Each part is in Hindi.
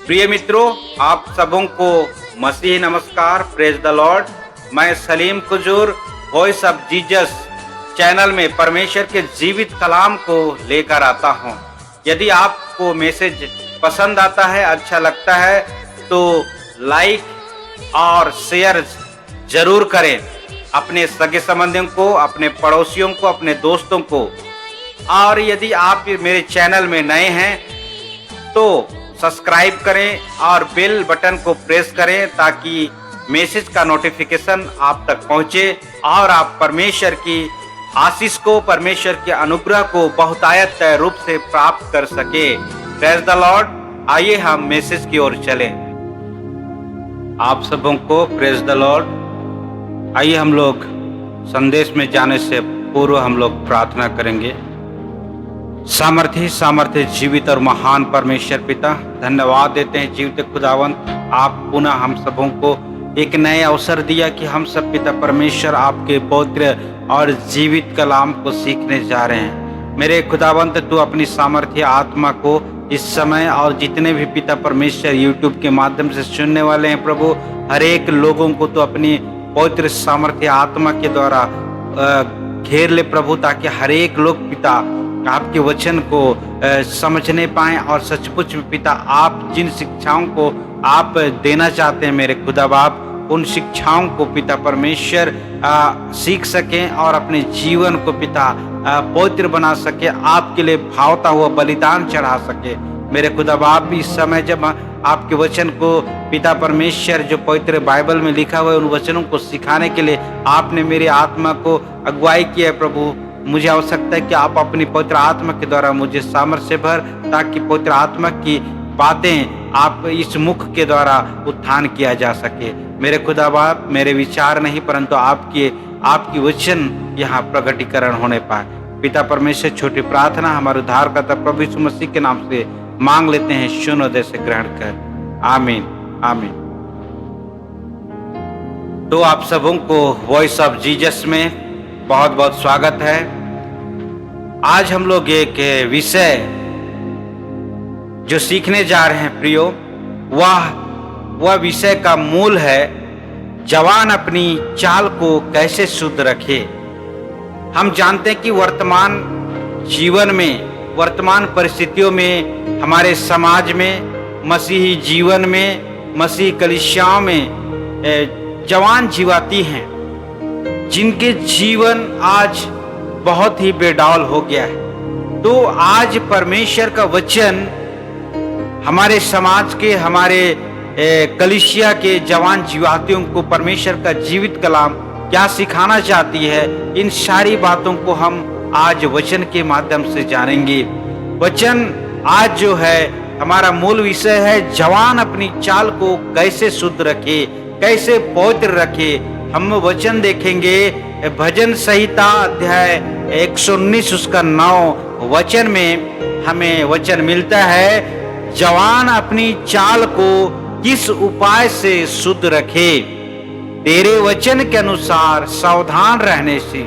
प्रिय मित्रों, आप सबों को मसीह नमस्कार। Praise the lord. मैं Salim Kujur voice of Jesus channel में परमेश्वर के जीवित कलाम को लेकर आता हूं। यदि आपको मैसेज पसंद आता है, अच्छा लगता है, तो लाइक और शेयर जरूर करें अपने सगे संबंधियों को, अपने पड़ोसियों को, अपने दोस्तों को। और यदि आप मेरे चैनल में नए हैं तो सब्सक्राइब करें और बेल बटन को प्रेस करें ताकि मैसेज का नोटिफिकेशन आप तक पहुंचे और आप परमेश्वर की आशीष को, परमेश्वर के अनुग्रह को बहुतायत रूप से प्राप्त कर सके। Praise the Lord. आइए हम मैसेज की ओर चलें। आप सबों को प्रेज द लॉर्ड। आइए हम लोग संदेश में जाने से पूर्व हम लोग प्रार्थना करेंगे। सामर्थ्य जीवित और महान परमेश्वर पिता, धन्यवाद देते हैं जीवित खुदावंत, आप पुनः हम सबों को एक नए अवसर दिया कि हम सब पिता परमेश्वर आपके पवित्र और जीवित कलाम को सीखने जा रहे हैं। मेरे खुदावंत, तू अपनी सामर्थ्य आत्मा को इस समय और जितने भी पिता परमेश्वर यूट्यूब के माध्यम से सुनने वाले हैं प्रभु, हर एक लोगों को तो अपनी पवित्र सामर्थ्य आत्मा के द्वारा घेर ले प्रभु, ताकि हर एक लोग पिता आपके वचन को समझने पाएं और सचमुच में पिता आप जिन शिक्षाओं को आप देना चाहते हैं मेरे खुदा बाप, उन शिक्षाओं को पिता परमेश्वर सीख सकें और अपने जीवन को पिता पवित्र बना सके, आपके लिए भावता हुआ बलिदान चढ़ा सके। मेरे खुदा बाप, इस समय जब आपके वचन को पिता परमेश्वर जो पवित्र बाइबल में लिखा हुआ है, उन वचनों को सिखाने के लिए आपने मेरी आत्मा को अगुवाई किया है प्रभु। मुझे आवश्यकता है कि आप अपनी पवित्र आत्मा के द्वारा मुझे सामर्थ्य भर, ताकि पवित्र आत्मा की बातें आप इस मुख के द्वारा उत्थान किया जा सके। मेरे खुदा बाप, मेरे विचार नहीं परंतु आपकी वचन यहाँ प्रकटीकरण होने पाए। पिता परमेश्वर, छोटी प्रार्थना हमारे उद्धारकर्ता प्रभु यीशु मसीह के नाम से मांग लेते हैं, सुन हृदय से ग्रहण कर। आमीन आमीन। तो आप सबों को वॉइस ऑफ जीसस में बहुत बहुत स्वागत है। आज हम लोग एक विषय जो सीखने जा रहे हैं प्रियो, वह विषय का मूल है जवान अपनी चाल को कैसे शुद्ध रखे। हम जानते हैं कि वर्तमान जीवन में, वर्तमान परिस्थितियों में, हमारे समाज में, मसीही जीवन में, मसीही कलीसियाओं में जवान जीवाती हैं जिनके जीवन आज बहुत ही बेडौल हो गया है। तो आज परमेश्वर का वचन हमारे समाज के, हमारे कलीसिया के जवान जीवातियों को परमेश्वर का जीवित कलाम क्या सिखाना चाहती है, इन सारी बातों को हम आज वचन के माध्यम से जानेंगे। वचन आज जो है हमारा मूल विषय है, जवान अपनी चाल को कैसे शुद्ध रखे, कैसे पवित्र रखे। हम वचन देखेंगे भजन संहिता अध्याय 119 उसका 9 वचन में हमें वचन मिलता है, जवान अपनी चाल को किस उपाय से शुद्ध रखे, तेरे वचन के अनुसार सावधान रहने से।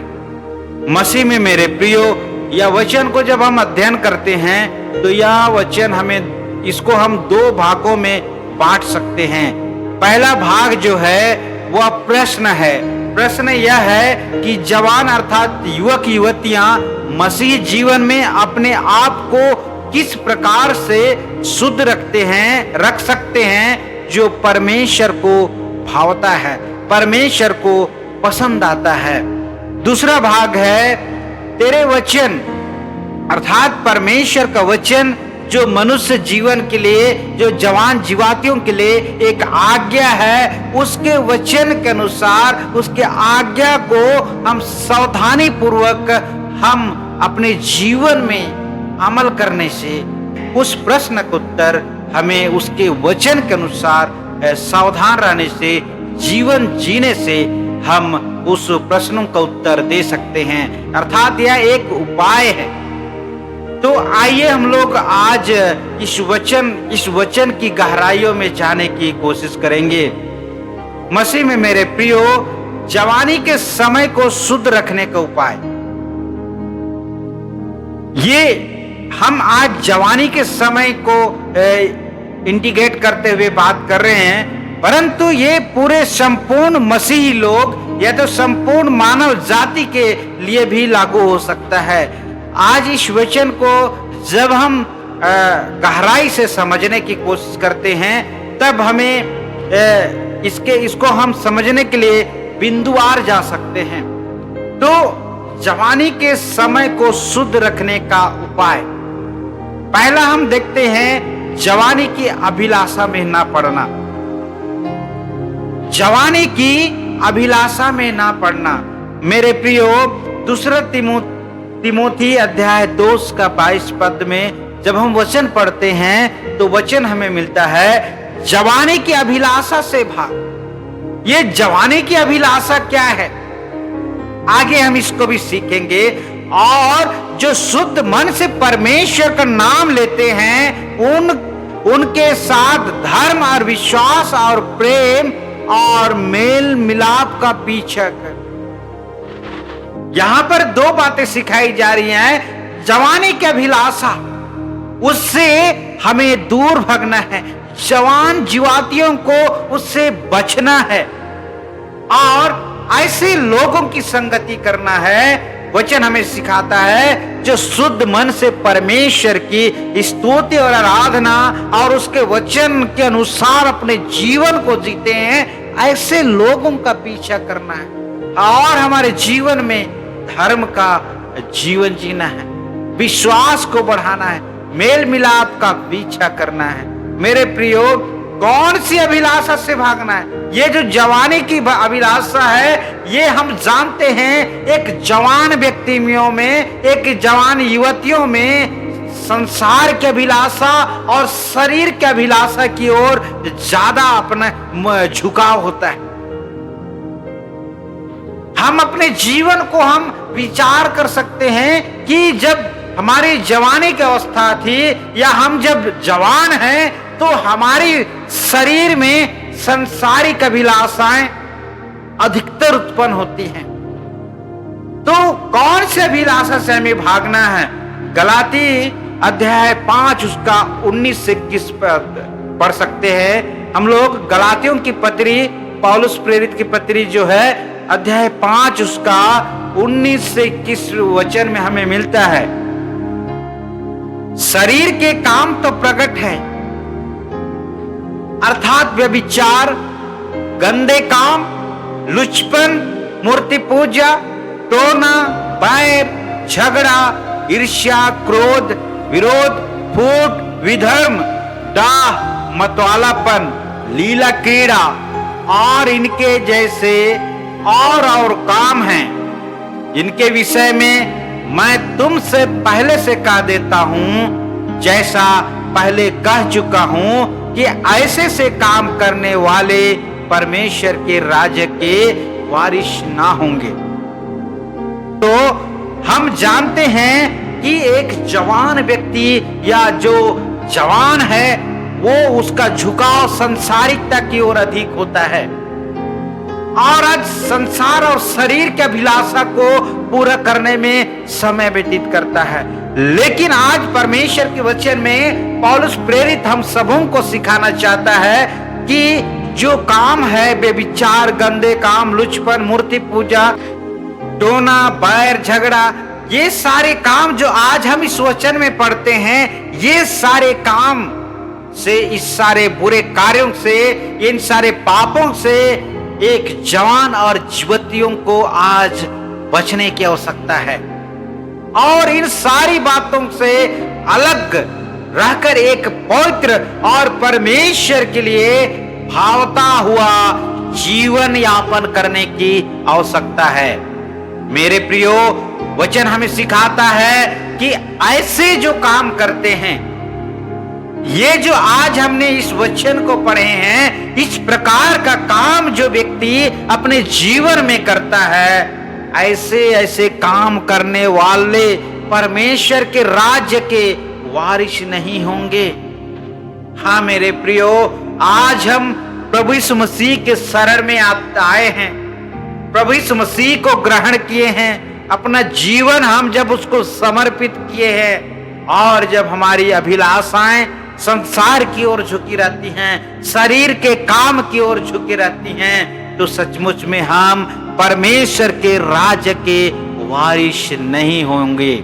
मसीह में मेरे प्रियो, यह वचन को जब हम अध्ययन करते हैं तो यह वचन हमें, इसको हम दो भागों में बांट सकते हैं। पहला भाग जो है वह प्रश्न है। प्रश्न यह है कि जवान अर्थात युवक युवतियां मसीह जीवन में अपने आप को किस प्रकार से शुद्ध रख सकते हैं, जो परमेश्वर को भावता है, परमेश्वर को पसंद आता है। दूसरा भाग है तेरे वचन अर्थात परमेश्वर का वचन, जो मनुष्य जीवन के लिए, जो जवान जीवातियों के लिए एक आज्ञा है, उसके वचन के अनुसार, उसके आज्ञा को हम सावधानी पूर्वक हम अपने जीवन में अमल करने से, उस प्रश्न का उत्तर हमें उसके वचन के अनुसार सावधान रहने से, जीवन जीने से हम उस प्रश्नों का उत्तर दे सकते हैं। अर्थात यह एक उपाय है। तो आइए हम लोग आज इस वचन की गहराइयों में जाने की कोशिश करेंगे। मसीह में मेरे प्रियो, जवानी के समय को शुद्ध रखने का उपाय, ये हम आज जवानी के समय को इंडिकेट करते हुए बात कर रहे हैं, परंतु ये पूरे संपूर्ण मसीही लोग या तो संपूर्ण मानव जाति के लिए भी लागू हो सकता है। आज इस वचन को जब हम गहराई से समझने की कोशिश करते हैं, तब हमें इसको हम समझने के लिए बिंदुवार जा सकते हैं। तो जवानी के समय को शुद्ध रखने का उपाय, पहला हम देखते हैं जवानी की अभिलाषा में ना पड़ना। जवानी की अभिलाषा में ना पड़ना। मेरे प्रियो, दूसरा तिमोथी अध्याय 2 का 22 पद में जब हम वचन पढ़ते हैं तो वचन हमें मिलता है, जवानी की अभिलाषा से भाग। ये जवानी की अभिलाषा क्या है, आगे हम इसको भी सीखेंगे। और जो शुद्ध मन से परमेश्वर का नाम लेते हैं, उनके साथ धर्म और विश्वास और प्रेम और मेल मिलाप का पीछा कर। यहां पर 2 बातें सिखाई जा रही हैं। जवानी की अभिलाषा, उससे हमें दूर भागना है, जवान जुआतियों को उससे बचना है और ऐसे लोगों की संगति करना है। वचन हमें सिखाता है जो शुद्ध मन से परमेश्वर की स्तुति और आराधना और उसके वचन के अनुसार अपने जीवन को जीते हैं, ऐसे लोगों का पीछा करना है और हमारे जीवन में धर्म का जीवन जीना है, विश्वास को बढ़ाना है, मेल मिलाप का पीछा करना है। मेरे प्रियो, कौन सी अभिलाषा से भागना है? ये जो जवानी की अभिलाषा है, ये हम जानते हैं एक जवान व्यक्तियों में, एक जवान युवतियों में संसार की अभिलाषा और शरीर की अभिलाषा की ओर ज्यादा अपना झुकाव होता है। हम अपने जीवन को हम विचार कर सकते हैं कि जब हमारी जवानी की अवस्था थी या हम जब जवान हैं, तो हमारी शरीर में संसारिक अभिलाषाएं अधिकतर उत्पन्न होती हैं। तो कौन से अभिलाषा से हमें भागना है? गलाती अध्याय 5 उसका 19 से 21 पढ़ सकते हैं हम लोग। गलातियों की पत्री, पौलुस प्रेरित की पत्री जो है, अध्याय 5 उसका 19 से 21 वचन में हमें मिलता है, शरीर के काम तो प्रकट है, अर्थात व्यभिचार, गंदे काम, लुचपन, मूर्ति पूजा, टोना, बैर, झगड़ा, ईर्ष्या, क्रोध, विरोध, फूट, विधर्म, डाह, मतवालापन, लीला क्रीड़ा और इनके जैसे और काम हैं। इनके विषय में मैं तुमसे पहले से कह देता हूं, जैसा पहले कह चुका हूं कि ऐसे से काम करने वाले परमेश्वर के राज्य के वारिस ना होंगे। तो हम जानते हैं कि एक जवान व्यक्ति या जो जवान है, वो उसका झुकाव संसारिकता की ओर अधिक होता है और आज संसार और शरीर के अभिलाषा को पूरा करने में समय व्यतीत करता है। लेकिन आज परमेश्वर के वचन में पौलुस प्रेरित हम सबों को सिखाना चाहता है कि जो काम है बेविचार, गंदे काम, लुचपन, मूर्ति पूजा, टोना, बैर, झगड़ा, ये सारे काम जो आज हम इस वचन में पढ़ते हैं, ये सारे काम से, इस सारे बुरे कार्यों से, इन सारे पापों से एक जवान और युवतियों को आज बचने की आवश्यकता है और इन सारी बातों से अलग रहकर एक पवित्र और परमेश्वर के लिए भावता हुआ जीवन यापन करने की आवश्यकता है। मेरे प्रियो, वचन हमें सिखाता है कि ऐसे जो काम करते हैं, ये जो आज हमने इस वचन को पढ़े हैं, इस प्रकार का काम जो व्यक्ति अपने जीवन में करता है, ऐसे ऐसे काम करने वाले परमेश्वर के राज्य के वारिस नहीं होंगे। हाँ मेरे प्रियो, आज हम प्रभु यीशु मसीह के शरण में आए हैं, प्रभु यीशु मसीह को ग्रहण किए हैं, अपना जीवन हम जब उसको समर्पित किए हैं और जब हमारी अभिलाषाएं संसार की ओर झुकी रहती हैं, शरीर के काम की ओर झुकी रहती हैं, तो सचमुच में हम परमेश्वर के राज्य के वारिस नहीं होंगे।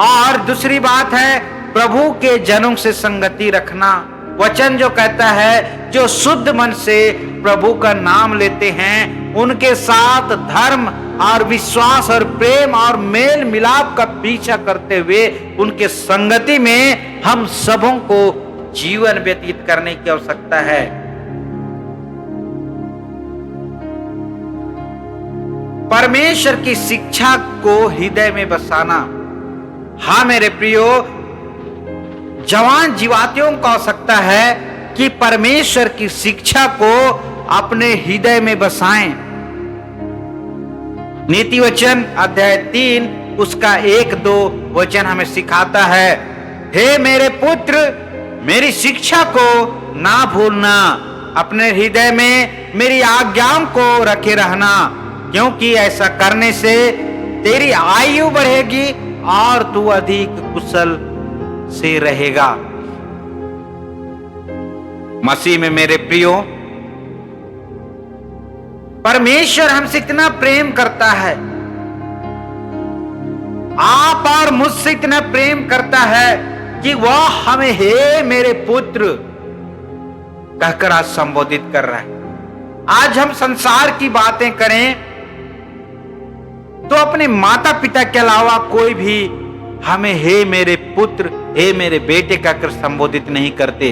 और दूसरी बात है प्रभु के जनों से संगति रखना। वचन जो कहता है जो शुद्ध मन से प्रभु का नाम लेते हैं उनके साथ धर्म और विश्वास और प्रेम और मेल मिलाप का पीछा करते हुए उनके संगति में हम सबों को जीवन व्यतीत करने की आवश्यकता है। परमेश्वर की शिक्षा को हृदय में बसाना। हाँ मेरे प्रियो, जवान जीवातियों को आवश्यकता है कि परमेश्वर की शिक्षा को अपने हृदय में बसाएं। नीति वचन अध्याय 3 उसका 1-2 वचन हमें सिखाता है, हे मेरे पुत्र मेरी शिक्षा को ना भूलना, अपने हृदय में मेरी आज्ञाओं को रखे रहना, क्योंकि ऐसा करने से तेरी आयु बढ़ेगी और तू अधिक कुशल से रहेगा। मसीह में मेरे प्रियो, परमेश्वर हमसे इतना प्रेम करता है, आप और मुझसे इतना प्रेम करता है कि वह हमें हे मेरे पुत्र कहकर आज संबोधित कर रहा है। आज हम संसार की बातें करें तो अपने माता पिता के अलावा कोई भी हमें हे मेरे पुत्र हे मेरे बेटे कहकर संबोधित नहीं करते,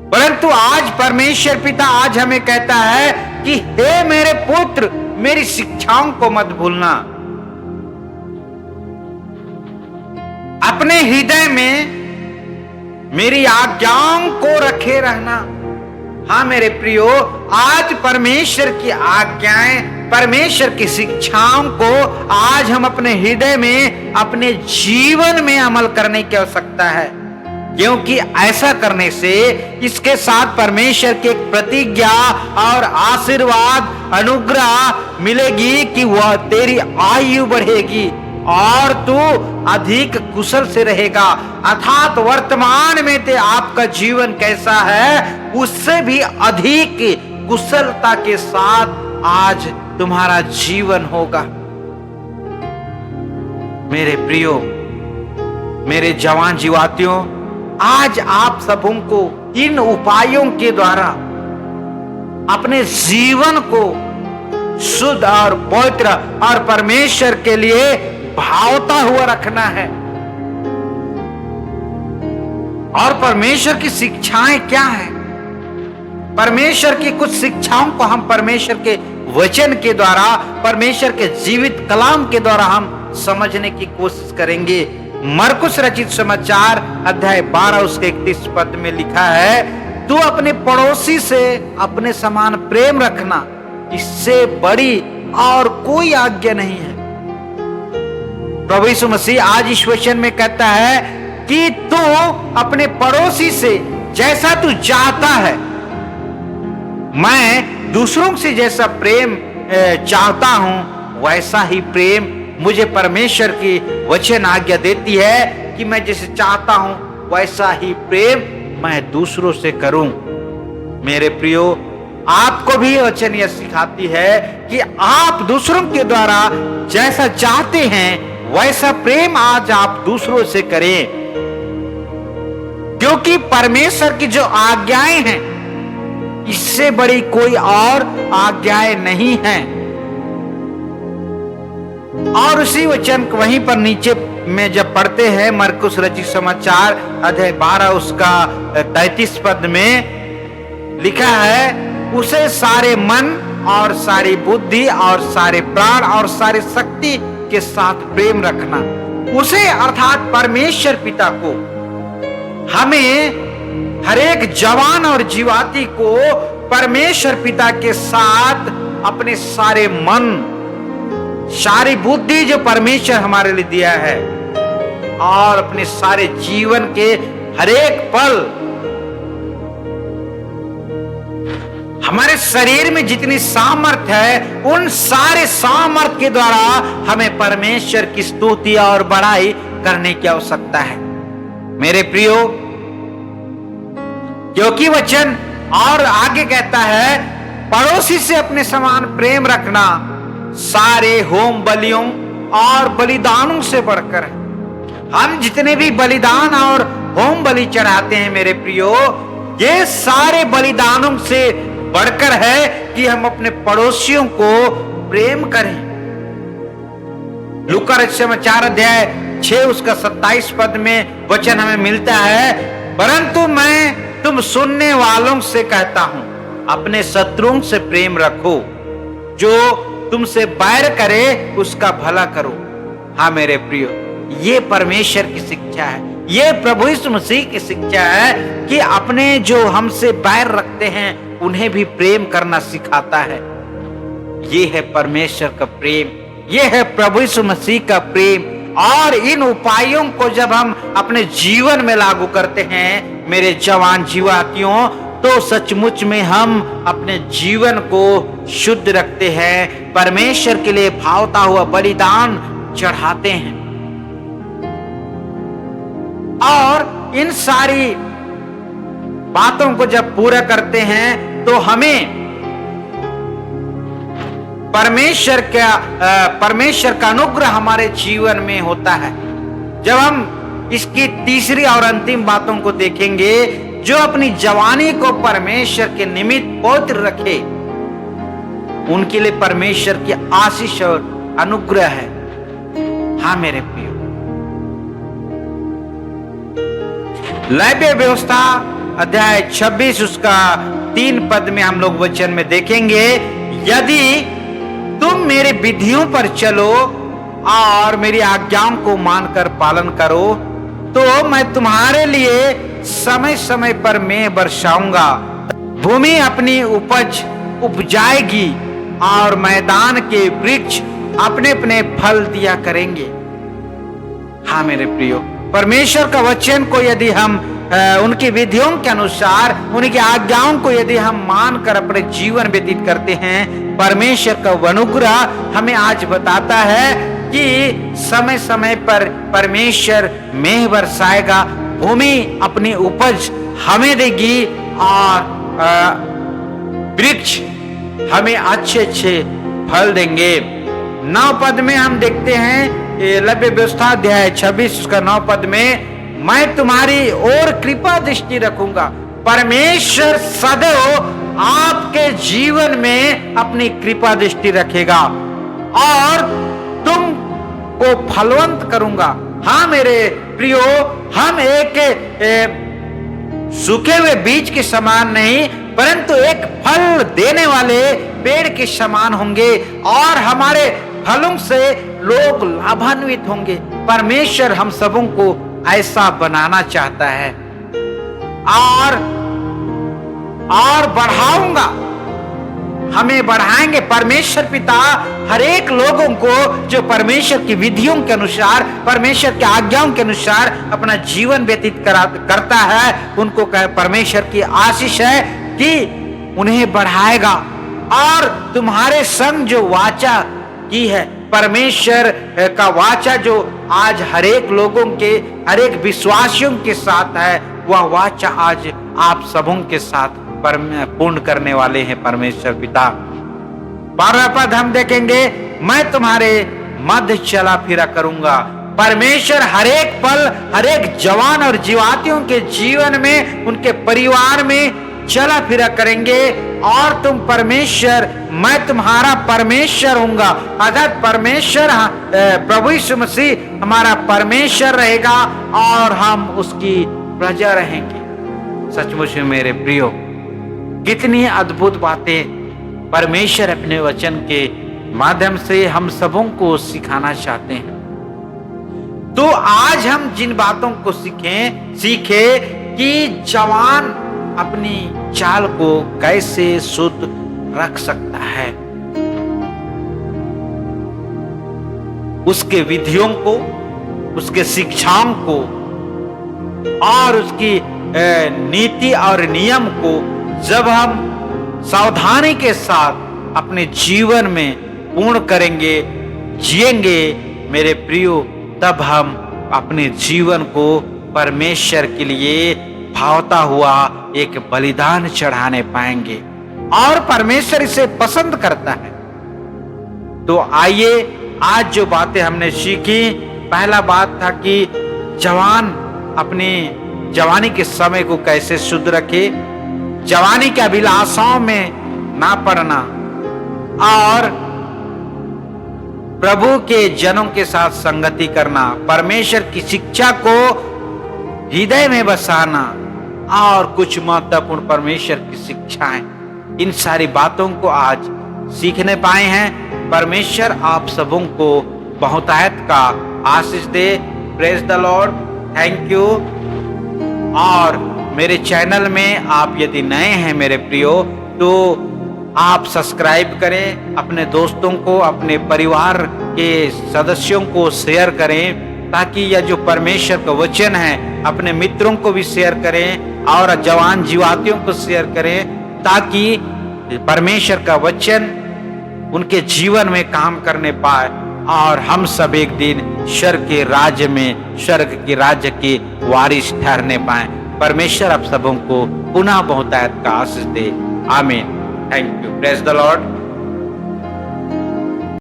परंतु आज परमेश्वर पिता आज हमें कहता है कि हे मेरे पुत्र मेरी शिक्षाओं को मत भूलना, अपने हृदय में मेरी आज्ञाओं को रखे रहना। हाँ मेरे प्रियो, आज परमेश्वर की आज्ञाएं परमेश्वर की शिक्षाओं को आज हम अपने हृदय में अपने जीवन में अमल करने की आवश्यकता है, क्योंकि ऐसा करने से इसके साथ परमेश्वर की एक प्रतिज्ञा और आशीर्वाद अनुग्रह मिलेगी कि वह तेरी आयु बढ़ेगी और तू अधिक कुशल से रहेगा। अर्थात वर्तमान में ते आपका जीवन कैसा है उससे भी अधिक कुशलता के साथ आज तुम्हारा जीवन होगा। मेरे प्रियो, मेरे जवान जीवातियों, आज आप सबों को इन उपायों के द्वारा अपने जीवन को शुद्ध और पवित्र और परमेश्वर के लिए भावता हुआ रखना है। और परमेश्वर की शिक्षाएं क्या है? परमेश्वर की कुछ शिक्षाओं को हम परमेश्वर के वचन के द्वारा परमेश्वर के जीवित कलाम के द्वारा हम समझने की कोशिश करेंगे। मरकुस रचित समाचार अध्याय 12 उसके 31 पद में लिखा है, तू अपने पड़ोसी से अपने समान प्रेम रखना, इससे बड़ी और कोई आज्ञा नहीं है। प्रभु यीशु मसीह आज इस वचन में कहता है कि तू अपने पड़ोसी से जैसा तू चाहता है, मैं दूसरों से जैसा प्रेम चाहता हूं वैसा ही प्रेम मुझे परमेश्वर की वचन आज्ञा देती है कि मैं जैसे चाहता हूं वैसा ही प्रेम मैं दूसरों से करूं। मेरे प्रियो, आपको भी वचन यह सिखाती है कि आप दूसरों के द्वारा जैसा चाहते हैं वैसा प्रेम आज आप दूसरों से करें, क्योंकि परमेश्वर की जो आज्ञाएं हैं इससे बड़ी कोई और आज्ञाएं नहीं हैं। और उसी वचन को वहीं पर नीचे में जब पढ़ते हैं मरकुस रचित समाचार अध्याय 12 उसका 33 पद में लिखा है, उसे सारे मन और सारी बुद्धि और सारे प्राण और सारी शक्ति के साथ प्रेम रखना। उसे अर्थात परमेश्वर पिता को हमें हर एक जवान और जीवाती को परमेश्वर पिता के साथ अपने सारे मन सारी बुद्धि जो परमेश्वर हमारे लिए दिया है और अपने सारे जीवन के हर एक पल हमारे शरीर में जितनी सामर्थ्य है उन सारे सामर्थ्य के द्वारा हमें परमेश्वर की स्तुति और बड़ाई करने की आवश्यकता है। मेरे प्रियो, क्योंकि वचन और आगे कहता है, पड़ोसी से अपने समान प्रेम रखना सारे होम बलियों और बलिदानों से बढ़कर है। हम जितने भी बलिदान और होम बलि चढ़ाते हैं मेरे प्रियो, ये सारे बलिदानों से बढ़कर है कि हम अपने पड़ोसियों को प्रेम करें। लूका समाचार अध्याय 6 उसका 27 पद में वचन हमें मिलता है, परंतु मैं तुम सुनने वालों से कहता हूं, अपने शत्रुओं से प्रेम रखो, जो तुमसे बैर करे उसका भला करो। हाँ मेरे प्रियो, ये परमेश्वर की शिक्षा है, ये प्रभु यीशु मसीह की शिक्षा है कि अपने जो हमसे बैर रखते हैं उन्हें भी प्रेम करना सिखाता है। ये है परमेश्वर का प्रेम, ये है प्रभु यीशु मसीह का प्रेम। और इन उपायों को जब हम अपने जीवन में लागू करते हैं मेरे जवान जीवातियों, तो सचमुच में हम अपने जीवन को शुद्ध रखते हैं, परमेश्वर के लिए भावता हुआ बलिदान चढ़ाते हैं। और इन सारी बातों को जब पूरा करते हैं तो हमें परमेश्वर का अनुग्रह हमारे जीवन में होता है। जब हम इसकी तीसरी और अंतिम बातों को देखेंगे, जो अपनी जवानी को परमेश्वर के निमित्त पवित्र रखे, उनके लिए परमेश्वर की आशीष और अनुग्रह है। हाँ मेरे प्रियो, लेवीय व्यवस्था अध्याय 26 उसका 3 पद में हम लोग वचन में देखेंगे, यदि तुम मेरे विधियों पर चलो और मेरी आज्ञाओं को मानकर पालन करो, तो मैं तुम्हारे लिए समय समय पर मैं बरसाऊंगा, भूमि अपनी उपज उपजाएगी और मैदान के वृक्ष अपने अपने फल दिया करेंगे। हाँ मेरे प्रियो, परमेश्वर का वचन को यदि हम उनकी विधियों के अनुसार, उनकी आज्ञाओं को यदि हम मानकर अपने जीवन व्यतीत करते हैं, परमेश्वर का अनुग्रह हमें आज बताता है कि समय समय पर परमेश्वर मेघ बरसाएगा, भूमि अपनी उपज हमें देगी और वृक्ष हमें अच्छे अच्छे फल देंगे। 9 पद में हम देखते हैं, लेवीय व्यवस्था अध्याय 26 उसका 9 पद में, मैं तुम्हारी ओर कृपा दृष्टि रखूंगा। परमेश्वर सदैव आपके जीवन में अपनी कृपा दृष्टि रखेगा और तुम को फलवंत करूंगा। हाँ मेरे प्रियो, हम एक सूखे हुए बीज के समान नहीं, परंतु एक फल देने वाले पेड़ के समान होंगे और हमारे फलों से लोग लाभान्वित होंगे। परमेश्वर हम सबों को ऐसा बनाना चाहता है और बढ़ाऊंगा, हमें बढ़ाएंगे। परमेश्वर पिता हर एक लोगों को जो परमेश्वर की विधियों के अनुसार, परमेश्वर की आज्ञाओं के अनुसार अपना जीवन व्यतीत करता है, उनको परमेश्वर की आशीष है कि उन्हें बढ़ाएगा। और तुम्हारे संग जो वाचा की है, परमेश्वर का वाचा जो आज हरेक लोगों के, हरेक विश्वासियों के साथ है, वह वाचा आज आप सबों के साथ पूर्ण करने वाले हैं परमेश्वर पिता। 12वां पद हम देखेंगे, मैं तुम्हारे मध्य चला फिरा करूंगा। परमेश्वर हरेक पल, हरेक जवान और जीवातियों के जीवन में, उनके परिवार में चला फिरा करेंगे और तुम परमेश्वर, मैं तुम्हारा परमेश्वर हूंगा। अर्थात परमेश्वर प्रभु यीशु मसीह हमारा परमेश्वर रहेगा और हम उसकी प्रजा रहेंगे। सचमुच में मेरे प्रियो, कितनी अद्भुत बातें परमेश्वर अपने वचन के माध्यम से हम सबों को सिखाना चाहते हैं। तो आज हम जिन बातों को सीखे कि जवान अपनी चाल को कैसे शुद्ध रख सकता है, उसके विधियों को, उसके शिक्षाओं को और उसकी नीति और नियम को जब हम सावधानी के साथ अपने जीवन में पूर्ण करेंगे, जिएंगे मेरे प्रियो, तब हम अपने जीवन को परमेश्वर के लिए भावता हुआ एक बलिदान चढ़ाने पाएंगे और परमेश्वर इसे पसंद करता है। तो आइए आज जो बातें हमने सीखी, पहला बात था कि जवान अपनी जवानी के समय को कैसे शुद्ध रखे, जवानी के अभिलाषाओं में ना पड़ना और प्रभु के जनों के साथ संगति करना, परमेश्वर की शिक्षा को हृदय में बसाना और कुछ महत्वपूर्ण परमेश्वर की शिक्षाएं, इन सारी बातों को आज सीखने पाए हैं। परमेश्वर आप सबों को बहुतायत का आशीष दे। Praise the lord, thank you. और मेरे चैनल में आप यदि नए हैं मेरे प्रियो, तो आप सब्सक्राइब करें, अपने दोस्तों को, अपने परिवार के सदस्यों को शेयर करें, ताकि यह जो परमेश्वर का वचन है अपने मित्रों को भी शेयर करें और जवान जीवातियों को शेयर करें, ताकि परमेश्वर का वचन उनके जीवन में काम करने पाए और हम सब एक दिन स्वर्ग के राज्य में, स्वर्ग के राज्य के वारिस ठहरने पाए। परमेश्वर आप सबों को पुनः बहुतायत का आशीष दे। आमीन। Thank you. Praise the Lord.